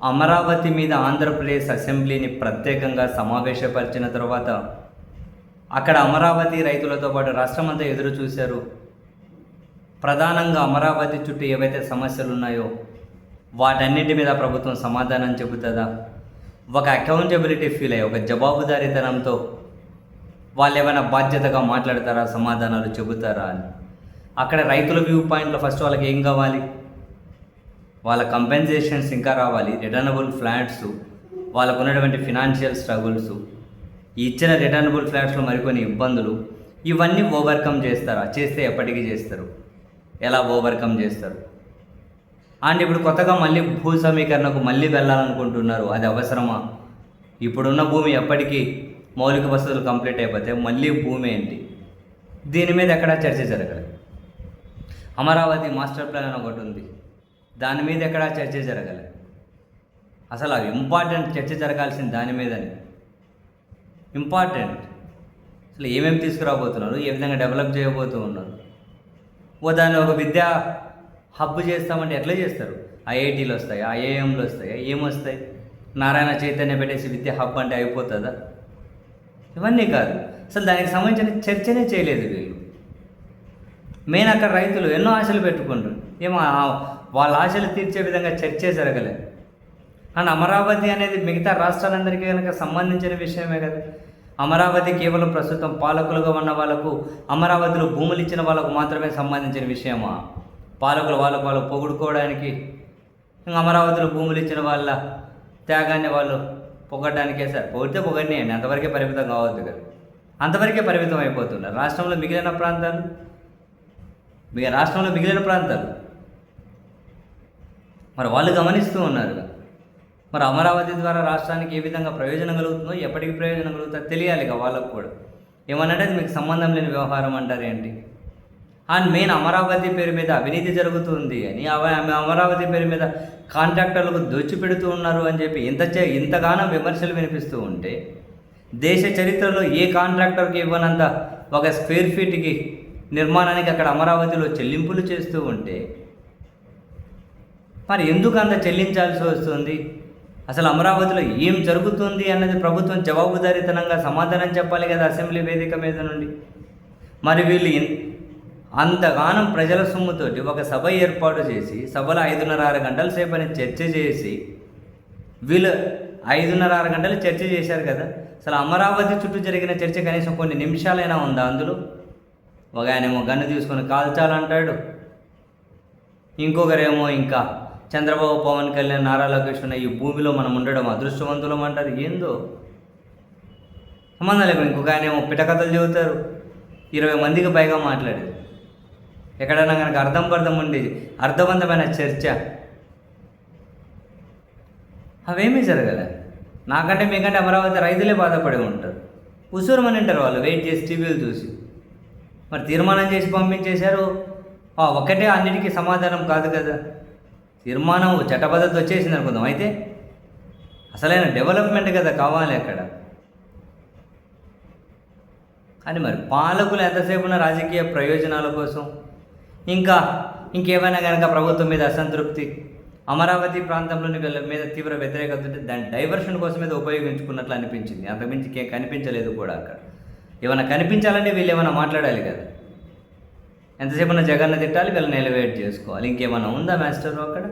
అమరావతి మీద ఆంధ్రప్రదేశ్ అసెంబ్లీని ప్రత్యేకంగా సమావేశపరిచిన తర్వాత అక్కడ అమరావతి రైతులతో పాటు రాష్ట్రమంతా ఎదురు చూశారు. ప్రధానంగా అమరావతి చుట్టూ ఏవైతే సమస్యలు ఉన్నాయో వాటన్నిటి మీద ప్రభుత్వం సమాధానం చెబుతుందా, ఒక అకౌంటబిలిటీ ఫీల్ అయ్యి ఒక జవాబుదారీతనంతో వాళ్ళు ఏమైనా బాధ్యతగా మాట్లాడతారా, సమాధానాలు చెబుతారా అని. అక్కడ రైతుల వ్యూ పాయింట్లో ఫస్ట్ వాళ్ళకి ఏం కావాలి, వాళ్ళ కంపెన్సేషన్స్ ఇంకా రావాలి, రిటర్నబుల్ ఫ్లాట్స్, వాళ్ళకు ఉన్నటువంటి ఫినాన్షియల్ స్ట్రగుల్స్, ఇచ్చిన రిటర్నబుల్ ఫ్లాట్స్లో మరికొన్ని ఇబ్బందులు, ఇవన్నీ ఓవర్కమ్ చేస్తారా, చేస్తే ఎప్పటికీ చేస్తారు, ఎలా ఓవర్కమ్ చేస్తారు. అండ్ ఇప్పుడు కొత్తగా మళ్ళీ భూ సమీకరణకు మళ్ళీ వెళ్ళాలనుకుంటున్నారు. అది అవసరమా? ఇప్పుడున్న భూమి ఎప్పటికీ మౌలిక వసతులు కంప్లీట్ అయిపోతే మళ్ళీ భూమి ఏంటి? దీని మీద ఎక్కడా చర్చ జరగలేదు. అమరావతి మాస్టర్ ప్లాన్ అని ఒకటి ఉంది, దాని మీద ఎక్కడా చర్చ జరగలేదు. అసలు అవి ఇంపార్టెంట్ చర్చ జరగాల్సింది దాని మీదని. ఇంపార్టెంట్ అసలు ఏమేమి తీసుకురాబోతున్నారు, ఏ విధంగా డెవలప్ చేయబోతూ ఉన్నారు. దాన్ని ఒక విద్యా హబ్ చేస్తామంటే ఎట్లా చేస్తారు? ఐఐటీలు వస్తాయి, ఐఐఎంలు వస్తాయి, ఏమొస్తాయి? నారాయణ చైతన్య పెట్టేసి విద్యా హబ్ అంటే అయిపోతుందా? ఇవన్నీ కాదు. అసలు దానికి సంబంధించిన చర్చనే చేయలేదు వీళ్ళు. మెయిన్ అక్కడ రైతులు ఎన్నో ఆశలు పెట్టుకుంటారు, ఏమో వాళ్ళ ఆశలు తీర్చే విధంగా చర్చే జరగలేదు. అండ్ అమరావతి అనేది మిగతా రాష్ట్రాలందరికీ కనుక సంబంధించిన విషయమే కదా. అమరావతి కేవలం ప్రస్తుతం పాలకులుగా ఉన్న వాళ్ళకు, అమరావతిలో భూములు ఇచ్చిన వాళ్ళకు మాత్రమే సంబంధించిన విషయమా? పాలకులు వాళ్ళు పొగుడుకోవడానికి, ఇంకా అమరావతిలో భూములు ఇచ్చిన వాళ్ళ త్యాగాన్ని వాళ్ళు పొగడానికే సార్. పొగిడితే పొగడినాయండి, అంతవరకే పరిమితం కావద్దు కదా. అంతవరకే పరిమితం అయిపోతున్నారు. రాష్ట్రంలో మిగిలిన ప్రాంతాలు మరి వాళ్ళు గమనిస్తూ ఉన్నారు. మరి అమరావతి ద్వారా రాష్ట్రానికి ఏ విధంగా ప్రయోజనం కలుగుతుందో, ఎప్పటికి ప్రయోజనం కలుగుతుందో తెలియాలి కదా వాళ్ళకు కూడా. ఏమనంటే అది మీకు సంబంధం లేని వ్యవహారం అంటారు ఏంటి? అండ్ మెయిన్ అమరావతి పేరు మీద అవినీతి జరుగుతుంది అని, అమరావతి పేరు మీద కాంట్రాక్టర్లకు దోచిపెడుతూ ఉన్నారు అని చెప్పి ఇంతగానో విమర్శలు వినిపిస్తూ ఉంటే, దేశ చరిత్రలో ఏ కాంట్రాక్టర్కి ఇవ్వనంత ఒక స్క్వేర్ ఫీట్కి నిర్మాణానికి అక్కడ అమరావతిలో చెల్లింపులు చేస్తూ ఉంటే మరి ఎందుకు అంత చెల్లించాల్సి వస్తుంది? అసలు అమరావతిలో ఏం జరుగుతుంది అన్నది ప్రభుత్వం జవాబుదారీతనంగా సమాధానం చెప్పాలి కదా అసెంబ్లీ వేదిక మీద నుండి. మరి వీళ్ళు అంతగానం ప్రజల సొమ్ముతోటి ఒక సభ ఏర్పాటు చేసి, సభలో 5.5-6 గంటల సేపని చర్చ చేసి, వీళ్ళు 5.5-6 గంటలు చర్చ చేశారు కదా. అసలు అమరావతి చుట్టూ జరిగిన చర్చ కనీసం కొన్ని నిమిషాలైనా ఉందా అందులో? ఒక ఆయనేమో గన్ను తీసుకొని కాల్చాలంటాడు, ఇంకొకరేమో ఇంకా చంద్రబాబు, పవన్ కళ్యాణ్, నారా లోకేష్ ఉన్న ఈ భూమిలో మనం ఉండడం అదృష్టవంతులం అంటారు. ఏందో సంబంధం లేకుండా ఇంకొక ఆయనేమో పిటకథలు చెబుతారు. 20 మందికి పైగా మాట్లాడేది. ఎక్కడైనా కనుక అర్థం ఉండేది, అర్థవంతమైన చర్చ అవేమీ జరగలే. నాకంటే మీకంటే అమరావతి రైతులే బాధపడి ఉంటారు. ఉసూరుమని ఉంటారు వాళ్ళు వెయిట్ చేసి టీవీలు చూసి. మరి తీర్మానం చేసి పంపించేశారు, ఒక్కటే అన్నిటికీ సమాధానం కాదు కదా. తీర్మానం చట్టబద్ధత వచ్చేసింది అనుకుందాం, అయితే అసలైన డెవలప్మెంట్ కదా కావాలి అక్కడ. కానీ మరి పాలకులు ఎంతసేపు ఉన్న రాజకీయ ప్రయోజనాల కోసం, ఇంకేమైనా కనుక ప్రభుత్వం మీద అసంతృప్తి, అమరావతి ప్రాంతంలోని వీళ్ళ మీద తీవ్ర వ్యతిరేకత ఉంటే దాని డైవర్షన్ కోసం మీద ఉపయోగించుకున్నట్లు అనిపించింది. అంతకుమించి కనిపించలేదు కూడా అక్కడ. ఏమైనా కనిపించాలంటే వీళ్ళు ఏమైనా మాట్లాడాలి కదా. ఎంతసేపు ఉన్న జగన్ను తిట్టాలి, వీళ్ళని ఎలివేట్ చేసుకోవాలి. ఇంకేమైనా ఉందా మాస్టర్ అక్కడ?